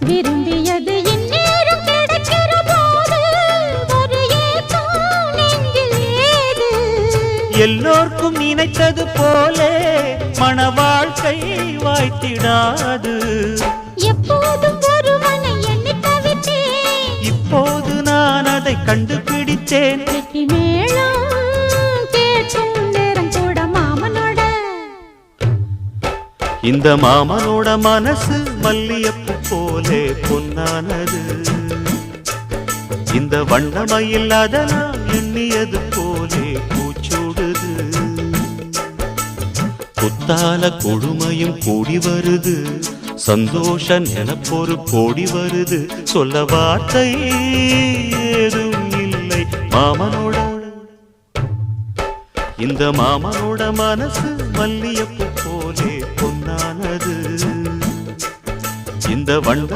விரும்பியது இந்நேரம் கிடைக்கிற போது ஒரு ஏக்கம் நெஞ்சில் ஏது? எல்லோர்க்கும் நினைத்தது போலே மன வாழ்க்கை வாய்த்திடாது. எப்போதும் ஒருவனை எண்ணி தவித்தேன், இப்போது நான் அதை கண்டுபிடித்தேன். கெட்டி மேளம் கேட்கும் நேரம் கூட மாமனோட. இந்த மாமனோட மனசு மல்லியப்பு போலே பொன்னானது. இந்த வண்ணமயில் அதனால் எண்ணியது போலே பூச்சூடுது. புத்தால கொடுமையும் கூடி வருது, சந்தோஷ நினப்பொரு கோடி வருது. சொல்ல வார்த்தை ஏதும் இல்லை மாமனோட. இந்த மாமனோட மனசு மல்லியப்பு போலே பொன்னானது. இந்த வண்ட